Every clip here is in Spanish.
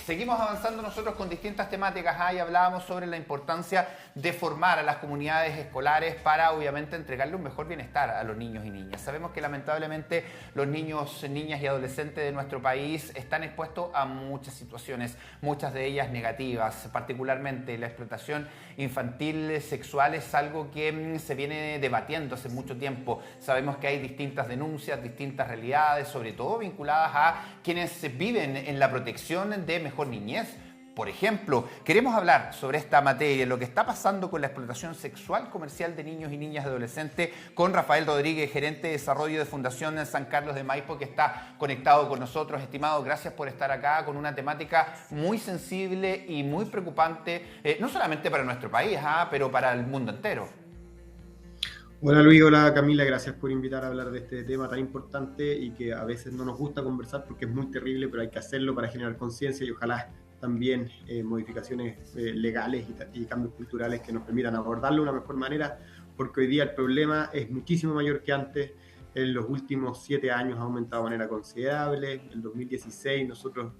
Seguimos avanzando nosotros con distintas temáticas. Y hablábamos sobre la importancia de formar a las comunidades escolares para obviamente entregarle un mejor bienestar a los niños y niñas. Sabemos que lamentablemente los niños, niñas y adolescentes de nuestro país están expuestos a muchas situaciones, muchas de ellas negativas, particularmente la explotación infantil sexual es algo que se viene debatiendo hace mucho tiempo. Sabemos que hay distintas denuncias, distintas realidades, sobre todo vinculadas a quienes viven en la protección de mejor niñez. Por ejemplo, queremos hablar sobre esta materia, lo que está pasando con la explotación sexual comercial de niños y niñas y adolescentes, con Rafael Rodríguez, gerente de desarrollo de Fundación San Carlos de Maipo, que está conectado con nosotros. Estimado, gracias por estar acá con una temática muy sensible y muy preocupante, no solamente para nuestro país, pero para el mundo entero. Hola Luis, hola Camila, gracias por invitar a hablar de este tema tan importante y que a veces no nos gusta conversar porque es muy terrible, pero hay que hacerlo para generar conciencia y ojalá también modificaciones legales y cambios culturales que nos permitan abordarlo de una mejor manera, porque hoy día el problema es muchísimo mayor que antes. En los últimos 7 años ha aumentado de manera considerable. En el 2016 nosotros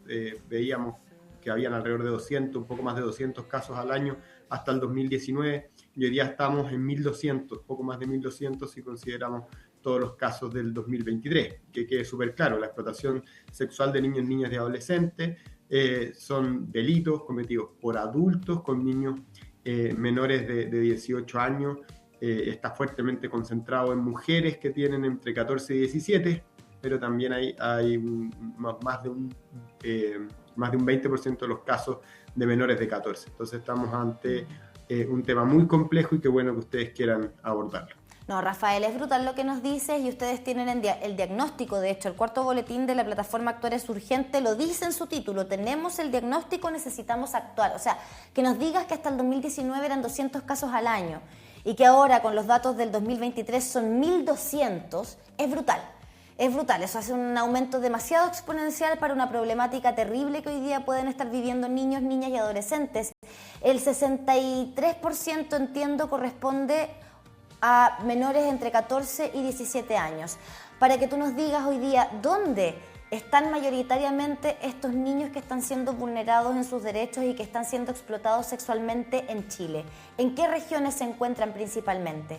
veíamos que habían alrededor de 200, un poco más de 200 casos al año hasta el 2019, y hoy día estamos en 1.200, poco más de 1.200 si consideramos todos los casos del 2023. Que quede súper claro, la explotación sexual de niños, niñas y adolescentes son delitos cometidos por adultos con niños menores de 18 años. Está fuertemente concentrado en mujeres que tienen entre 14 y 17, pero también hay más de un 20% de los casos de menores de 14. Entonces estamos ante un tema muy complejo y qué bueno que ustedes quieran abordarlo. No, Rafael, es brutal lo que nos dices y ustedes tienen el diagnóstico. De hecho, el cuarto boletín de la plataforma Actuar Urgente lo dice en su título: tenemos el diagnóstico, necesitamos actuar. O sea, que nos digas que hasta el 2019 eran 200 casos al año y que ahora con los datos del 2023 son 1.200, es brutal. Es brutal, eso hace un aumento demasiado exponencial para una problemática terrible que hoy día pueden estar viviendo niños, niñas y adolescentes. El 63%, entiendo, corresponde a menores entre 14 y 17 años. Para que tú nos digas hoy día dónde están mayoritariamente estos niños que están siendo vulnerados en sus derechos y que están siendo explotados sexualmente en Chile. ¿En qué regiones se encuentran principalmente?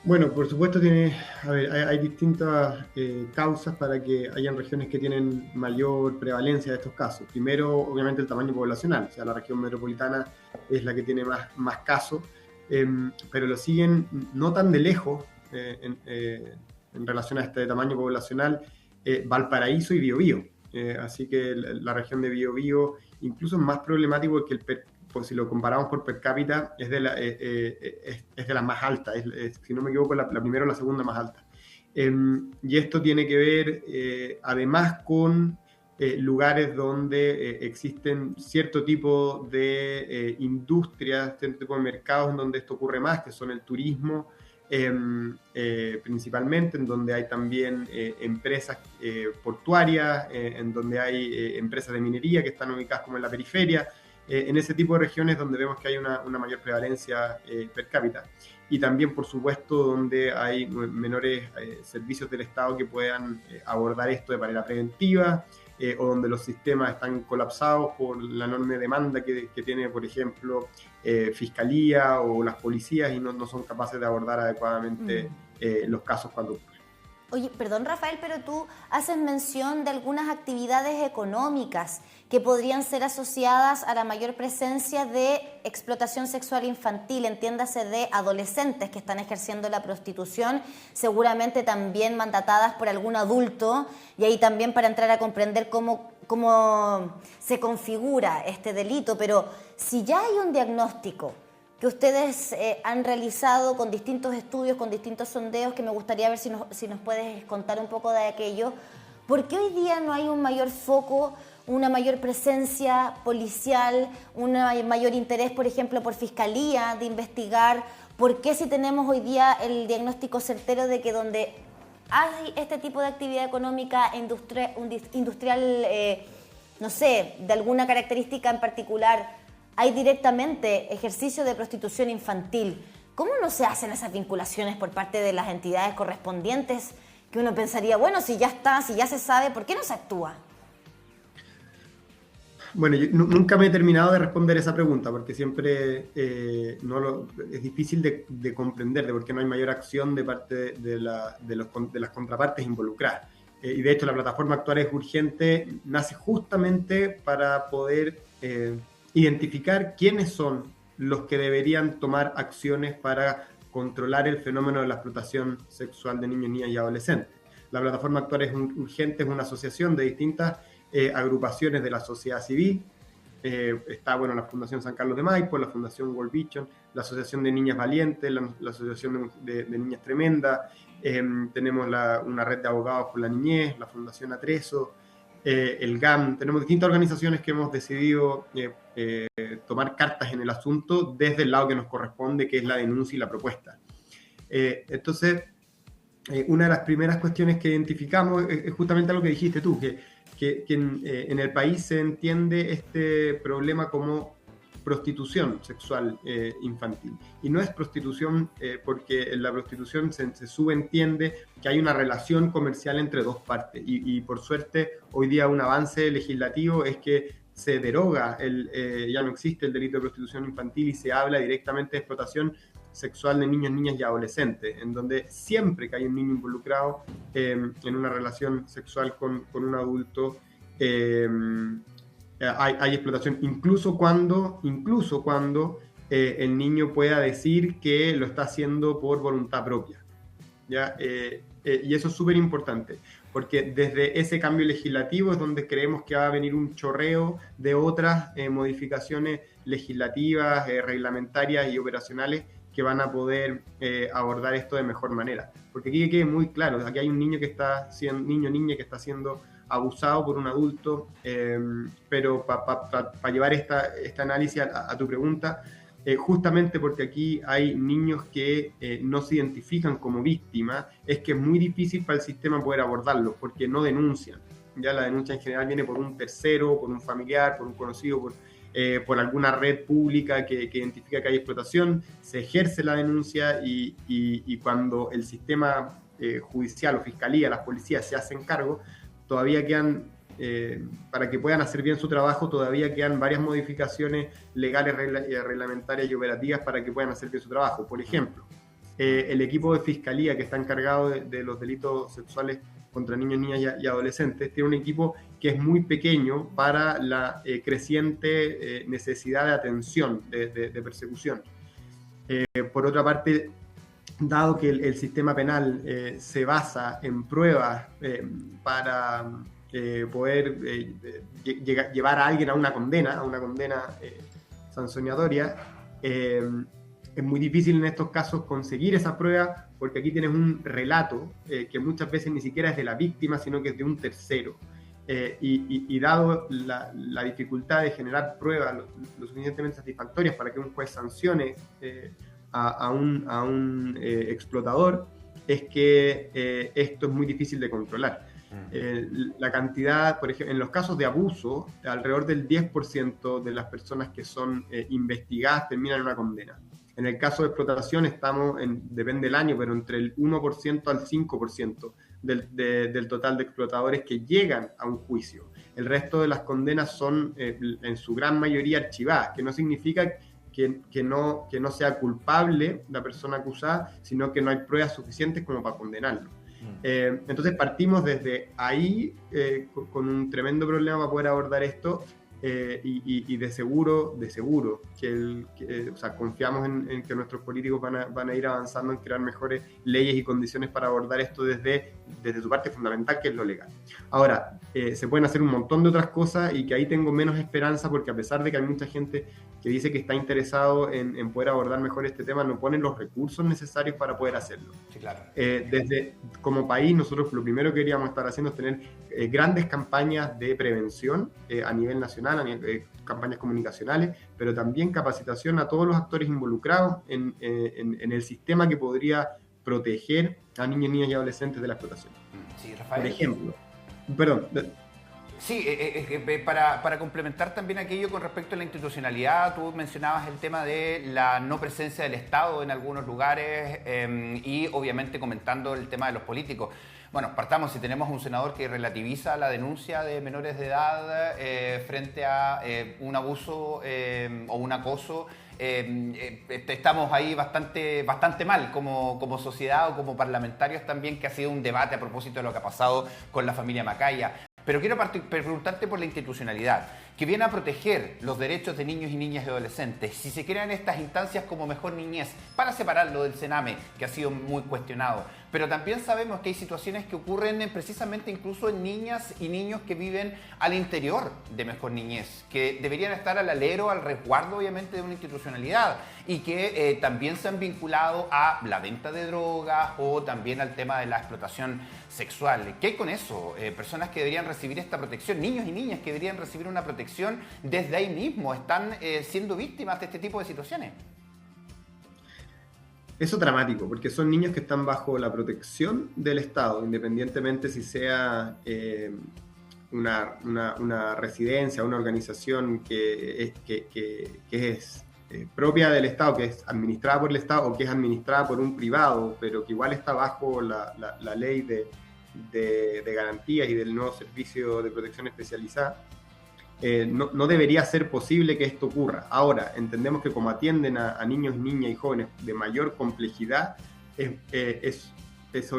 Bueno, por supuesto hay distintas causas para que hayan regiones que tienen mayor prevalencia de estos casos. Primero, obviamente, el tamaño poblacional. O sea, la región metropolitana es la que tiene más casos, pero lo siguen no tan de lejos en relación a este tamaño poblacional, Valparaíso y Biobío. Así que la región de Biobío incluso es más problemático que pues si lo comparamos por per cápita, es de las más altas, si no me equivoco, la primera o la segunda más alta. Y esto tiene que ver además con lugares donde existen cierto tipo de industrias, cierto tipo de mercados en donde esto ocurre más, que son el turismo, principalmente, en donde hay también empresas portuarias, en donde hay empresas de minería que están ubicadas como en la periferia, en ese tipo de regiones donde vemos que hay una mayor prevalencia per cápita. Y también, por supuesto, donde hay menores servicios del Estado que puedan abordar esto de manera preventiva, o donde los sistemas están colapsados por la enorme demanda que tiene, por ejemplo, Fiscalía o las policías y no son capaces de abordar adecuadamente los casos cuando ocurren. Oye, perdón Rafael, pero tú haces mención de algunas actividades económicas que podrían ser asociadas a la mayor presencia de explotación sexual infantil, entiéndase de adolescentes que están ejerciendo la prostitución, seguramente también mandatadas por algún adulto, y ahí también para entrar a comprender cómo se configura este delito. Pero si ya hay un diagnóstico que ustedes han realizado con distintos estudios, con distintos sondeos, que me gustaría ver si nos puedes contar un poco de aquello, ¿por qué hoy día no hay un mayor foco, una mayor presencia policial, un mayor interés, por ejemplo, por Fiscalía de investigar? ¿Por qué, si tenemos hoy día el diagnóstico certero de que donde hay este tipo de actividad económica industrial, no sé, de alguna característica en particular, hay directamente ejercicio de prostitución infantil? ¿Cómo no se hacen esas vinculaciones por parte de las entidades correspondientes? Que uno pensaría, bueno, si ya está, si ya se sabe, ¿por qué no se actúa? Bueno, yo nunca me he terminado de responder esa pregunta porque siempre es difícil de comprender de por qué no hay mayor acción de parte de las contrapartes involucradas. Y de hecho la plataforma Actuar es Urgente nace justamente para poder identificar quiénes son los que deberían tomar acciones para controlar el fenómeno de la explotación sexual de niños, niñas y adolescentes. La plataforma Actuar es Urgente es una asociación de distintas agrupaciones de la sociedad civil. Está la Fundación San Carlos de Maipo, la Fundación World Vision, la Asociación de Niñas Valientes, la Asociación de Niñas Tremendas, tenemos una red de abogados por la niñez, la Fundación Atrezo, el GAM. Tenemos distintas organizaciones que hemos decidido tomar cartas en el asunto desde el lado que nos corresponde, que es la denuncia y la propuesta. Entonces, una de las primeras cuestiones que identificamos es justamente lo que dijiste tú, que en el país se entiende este problema como prostitución sexual infantil. Y no es prostitución porque en la prostitución se subentiende que hay una relación comercial entre dos partes. Y por suerte, hoy día un avance legislativo es que se deroga, ya no existe el delito de prostitución infantil y se habla directamente de explotación sexual de niños, niñas y adolescentes, en donde siempre que hay un niño involucrado en una relación sexual con un adulto, hay explotación, incluso cuando el niño pueda decir que lo está haciendo por voluntad propia. ¿Ya? Y eso es súper importante, porque desde ese cambio legislativo es donde creemos que va a venir un chorreo de otras modificaciones legislativas, reglamentarias y operacionales que van a poder abordar esto de mejor manera. Porque aquí quede muy claro, aquí hay un niño niña que está siendo abusado por un adulto, pero para llevar este análisis a tu pregunta, justamente porque aquí hay niños que no se identifican como víctimas, es que es muy difícil para el sistema poder abordarlos, porque no denuncian. Ya la denuncia en general viene por un tercero, por un familiar, por un conocido, por alguna red pública que identifica que hay explotación, se ejerce la denuncia y cuando el sistema judicial o fiscalía, las policías se hacen cargo, todavía quedan, para que puedan hacer bien su trabajo, todavía quedan varias modificaciones legales, reglamentarias y operativas para que puedan hacer bien su trabajo. Por ejemplo, el equipo de fiscalía que está encargado de los delitos sexuales contra niños, niñas y adolescentes tiene un equipo que es muy pequeño para la creciente necesidad de atención, de persecución. Por otra parte, dado que el sistema penal se basa en pruebas para poder llevar a alguien a una condena sancionatoria, es muy difícil en estos casos conseguir esa prueba porque aquí tienes un relato que muchas veces ni siquiera es de la víctima, sino que es de un tercero. Y dado la dificultad de generar pruebas lo suficientemente satisfactorias para que un juez sancione a un explotador, es que esto es muy difícil de controlar. La cantidad, por ejemplo, en los casos de abuso, alrededor del 10% de las personas que son investigadas terminan en una condena. En el caso de explotación estamos, depende del año, pero entre el 1% al 5% del total de explotadores que llegan a un juicio. El resto de las condenas son en su gran mayoría archivadas, que no significa que no sea culpable la persona acusada, sino que no hay pruebas suficientes como para condenarlo. Entonces partimos desde ahí con un tremendo problema para poder abordar esto y de seguro o sea, confiamos en que nuestros políticos van a ir avanzando en crear mejores leyes y condiciones para abordar esto desde su parte fundamental, que es lo legal. Ahora, se pueden hacer un montón de otras cosas y que ahí tengo menos esperanza porque a pesar de que hay mucha gente que dice que está interesado en poder abordar mejor este tema, no ponen los recursos necesarios para poder hacerlo. Sí, claro. Como país, nosotros lo primero que queríamos estar haciendo es tener grandes campañas de prevención a nivel nacional, campañas comunicacionales, pero también capacitación a todos los actores involucrados en el sistema que podría proteger a niños, niñas y adolescentes de la explotación. Sí, Rafael. Por ejemplo, perdón. Sí, para complementar también aquello con respecto a la institucionalidad, tú mencionabas el tema de la no presencia del Estado en algunos lugares y obviamente comentando el tema de los políticos. Bueno, partamos, si tenemos un senador que relativiza la denuncia de menores de edad frente a un abuso o un acoso, estamos ahí bastante mal como sociedad o como parlamentarios también, que ha sido un debate a propósito de lo que ha pasado con la familia Macaya. Pero quiero preguntarte por la institucionalidad, que viene a proteger los derechos de niños y niñas y adolescentes. Si se crean estas instancias como Mejor Niñez, para separarlo del Sename, que ha sido muy cuestionado. Pero también sabemos que hay situaciones que ocurren precisamente incluso en niñas y niños que viven al interior de Mejor Niñez, que deberían estar al alero, al resguardo obviamente de una institucionalidad, y que también se han vinculado a la venta de drogas o también al tema de la explotación sexual. ¿Qué hay con eso? Personas que deberían recibir esta protección, niños y niñas que deberían recibir una protección desde ahí mismo, están siendo víctimas de este tipo de situaciones. Eso es dramático, porque son niños que están bajo la protección del Estado, independientemente si sea una residencia, una organización que es propia del Estado, que es administrada por el Estado o que es administrada por un privado, pero que igual está bajo la ley de garantías y del nuevo servicio de protección especializada. No debería ser posible que esto ocurra. Ahora, entendemos que como atienden a niños, niñas y jóvenes de mayor complejidad, es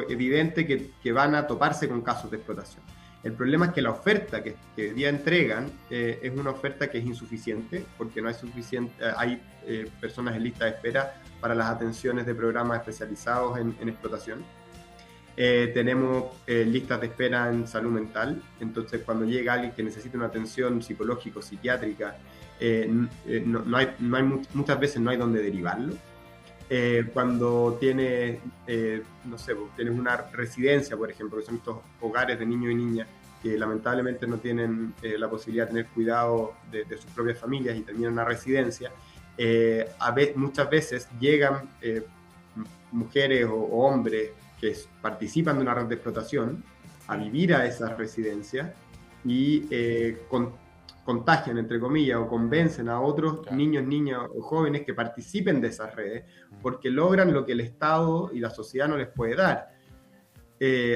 evidente que van a toparse con casos de explotación. El problema es que la oferta que hoy día entregan es una oferta que es insuficiente, porque no hay hay personas en lista de espera para las atenciones de programas especializados en explotación. Tenemos listas de espera en salud mental, entonces cuando llega alguien que necesita una atención psicológica o psiquiátrica, muchas veces no hay dónde derivarlo. Cuando tienes una residencia, por ejemplo, que son estos hogares de niños y niñas que lamentablemente no tienen la posibilidad de tener cuidado de sus propias familias y terminan en una residencia, muchas veces llegan mujeres o hombres que participan de una red de explotación a vivir a esas residencias y contagian, entre comillas, o convencen a otros niños, niñas o jóvenes que participen de esas redes, porque logran lo que el Estado y la sociedad no les puede dar.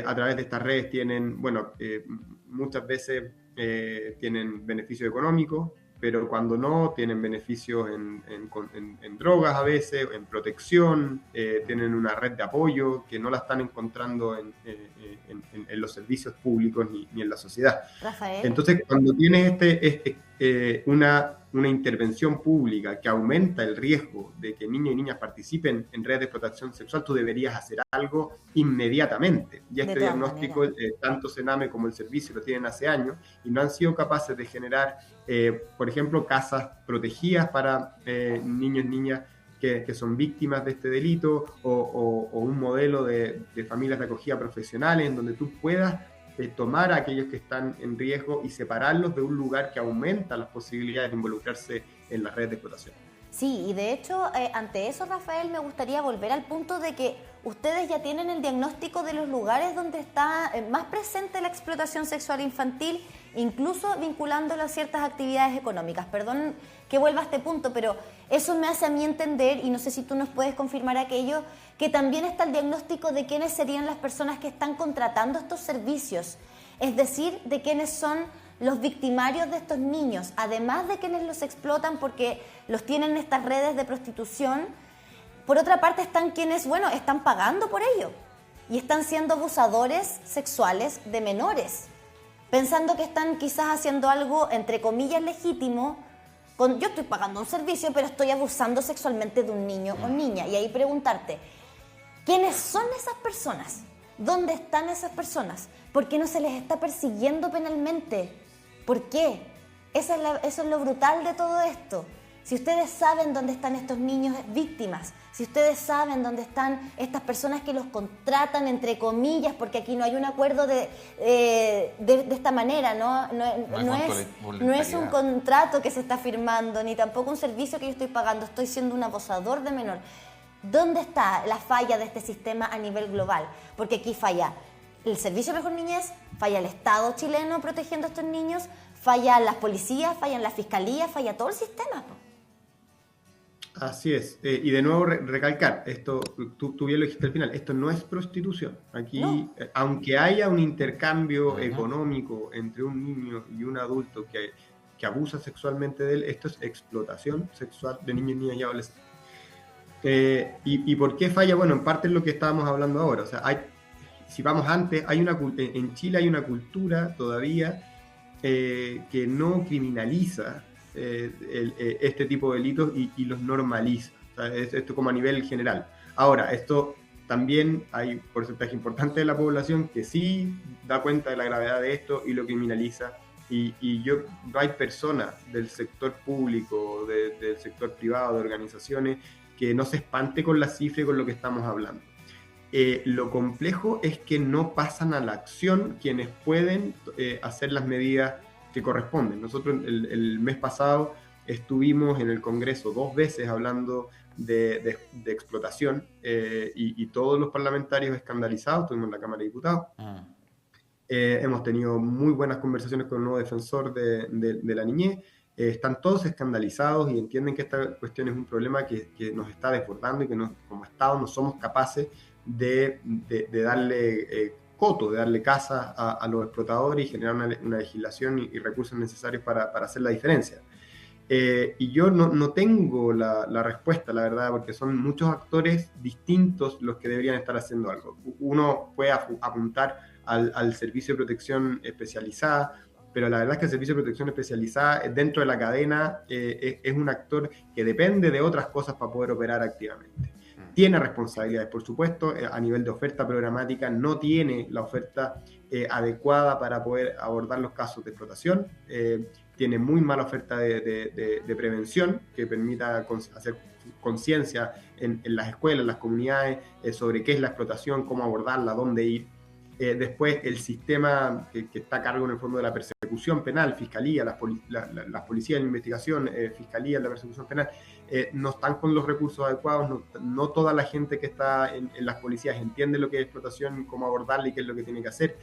A través de estas redes tienen, muchas veces tienen beneficios económicos, pero cuando no, tienen beneficios en drogas a veces, en protección, tienen una red de apoyo que no la están encontrando en los servicios públicos ni en la sociedad. Rafael. Entonces, cuando tienes una intervención pública que aumenta el riesgo de que niños y niñas participen en redes de explotación sexual, tú deberías hacer algo inmediatamente. Y este diagnóstico, tanto Sename como el servicio lo tienen hace años y no han sido capaces de generar, por ejemplo, casas protegidas para niños y niñas que son víctimas de este delito o un modelo de familias de acogida profesionales en donde tú puedas tomar a aquellos que están en riesgo y separarlos de un lugar que aumenta las posibilidades de involucrarse en las redes de explotación. Sí, y de hecho, ante eso, Rafael, me gustaría volver al punto de que ustedes ya tienen el diagnóstico de los lugares donde está más presente la explotación sexual infantil, incluso vinculándolo a ciertas actividades económicas. Perdón que vuelva a este punto, pero eso me hace a mí entender, y no sé si tú nos puedes confirmar aquello, que también está el diagnóstico de quiénes serían las personas que están contratando estos servicios, es decir, de quiénes son los victimarios de estos niños, además de quienes los explotan porque los tienen en estas redes de prostitución. Por otra parte están quienes, están pagando por ello y están siendo abusadores sexuales de menores, pensando que están quizás haciendo algo, entre comillas, legítimo. Yo estoy pagando un servicio, pero estoy abusando sexualmente de un niño o niña. Y ahí preguntarte, ¿quiénes son esas personas? ¿Dónde están esas personas? ¿Por qué no se les está persiguiendo penalmente? ¿Por qué? Eso es lo brutal de todo esto. Si ustedes saben dónde están estos niños víctimas, si ustedes saben dónde están estas personas que los contratan, entre comillas, porque aquí no hay un acuerdo de esta manera, no es un contrato que se está firmando, ni tampoco un servicio que yo estoy pagando, estoy siendo un abusador de menor. ¿Dónde está la falla de este sistema a nivel global? Porque aquí falla el Servicio de Mejor Niñez, falla el Estado chileno protegiendo a estos niños, fallan las policías, fallan las fiscalías, falla todo el sistema. Así es. Y de nuevo recalcar, esto, tú bien lo dijiste al final, esto no es prostitución. Aquí, No. Aunque haya un intercambio económico entre un niño y un adulto que abusa sexualmente de él, esto es explotación sexual de niños, niñas y adolescentes. ¿Y por qué falla? Bueno, en parte es lo que estábamos hablando ahora. O sea, si vamos antes, en Chile hay una cultura todavía que no criminaliza este tipo de delitos y los normaliza. O sea, esto como a nivel general. Ahora, esto también hay un porcentaje importante de la población que sí da cuenta de la gravedad de esto y lo criminaliza. No hay personas del sector público, del sector privado, de organizaciones, que no se espante con la cifra y con lo que estamos hablando. Lo complejo es que no pasan a la acción quienes pueden hacer las medidas que corresponden. Nosotros el mes pasado estuvimos en el Congreso 2 veces hablando de explotación y todos los parlamentarios escandalizados, estuvimos en la Cámara de Diputados. Hemos tenido muy buenas conversaciones con el nuevo defensor de la niñez. Están todos escandalizados y entienden que esta cuestión es un problema que nos está desbordando y que como Estado no somos capaces de darle coto, de darle casa a los explotadores y generar una legislación y recursos necesarios para hacer la diferencia. Y yo no tengo la respuesta, la verdad, porque son muchos actores distintos los que deberían estar haciendo algo. Uno puede apuntar al servicio de protección especializada, pero la verdad es que el servicio de protección especializada dentro de la cadena es un actor que depende de otras cosas para poder operar activamente. Tiene responsabilidades, por supuesto, a nivel de oferta programática, no tiene la oferta adecuada para poder abordar los casos de explotación, tiene muy mala oferta de prevención que permita hacer conciencia en las escuelas, en las comunidades, sobre qué es la explotación, cómo abordarla, dónde ir. Después, el sistema que está a cargo en el fondo de la persecución penal, fiscalía, las policías de investigación, fiscalía de la persecución penal, no están con los recursos adecuados, no toda la gente que está en las policías entiende lo que es explotación, cómo abordarla y qué es lo que tiene que hacer.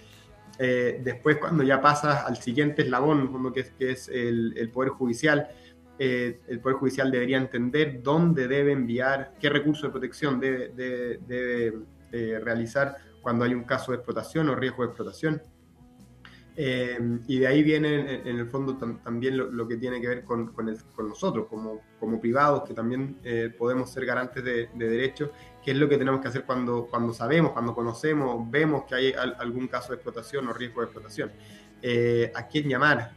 Después, cuando ya pasas al siguiente eslabón, como que es el Poder Judicial, el Poder Judicial debería entender dónde debe enviar, qué recurso de protección debe realizar cuando hay un caso de explotación o riesgo de explotación. Y de ahí viene en el fondo también lo que tiene que ver con nosotros como privados, que también podemos ser garantes de derechos, qué es lo que tenemos que hacer cuando sabemos, cuando conocemos, vemos que hay algún caso de explotación o riesgo de explotación. ¿A quién llamar?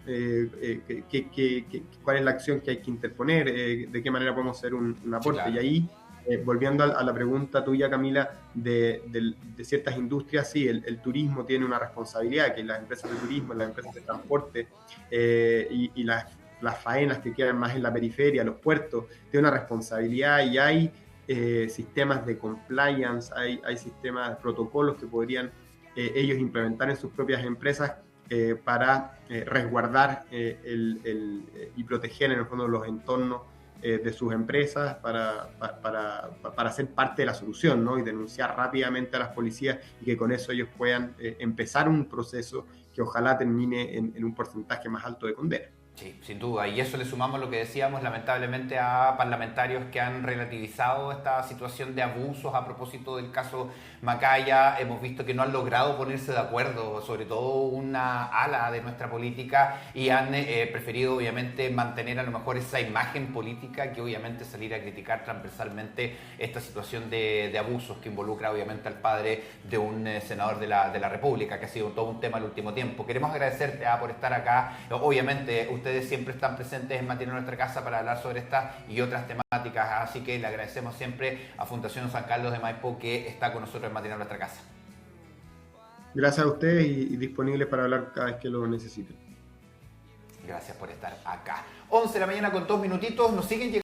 ¿Cuál es la acción que hay que interponer? ¿De qué manera podemos hacer un aporte? Sí, claro. Y ahí, volviendo a la pregunta tuya, Camila, de ciertas industrias, sí, el turismo tiene una responsabilidad, que las empresas de turismo, las empresas de transporte y las faenas que quedan más en la periferia, los puertos, tienen una responsabilidad y hay sistemas de compliance, hay sistemas de protocolos que podrían ellos implementar en sus propias empresas para resguardar y proteger en el fondo los entornos de sus empresas para ser parte de la solución, ¿no? Y denunciar rápidamente a las policías y que con eso ellos puedan empezar un proceso que ojalá termine en un porcentaje más alto de condena. Sí, sin duda, y eso le sumamos lo que decíamos, lamentablemente, a parlamentarios que han relativizado esta situación de abusos a propósito del caso Macaya. Hemos visto que no han logrado ponerse de acuerdo, sobre todo una ala de nuestra política, y han preferido obviamente mantener a lo mejor esa imagen política que obviamente salir a criticar transversalmente esta situación de abusos que involucra obviamente al padre de un senador de la República, que ha sido todo un tema el último tiempo. Queremos agradecerte por estar acá. Obviamente ustedes siempre están presentes en Matinal Nuestra Casa para hablar sobre estas y otras temáticas, así que le agradecemos siempre a Fundación San Carlos de Maipo que está con nosotros en Matinal Nuestra Casa. Gracias a ustedes y disponibles para hablar cada vez que lo necesiten. Gracias por estar acá. 11 de la mañana con 2 minutitos, nos siguen llegando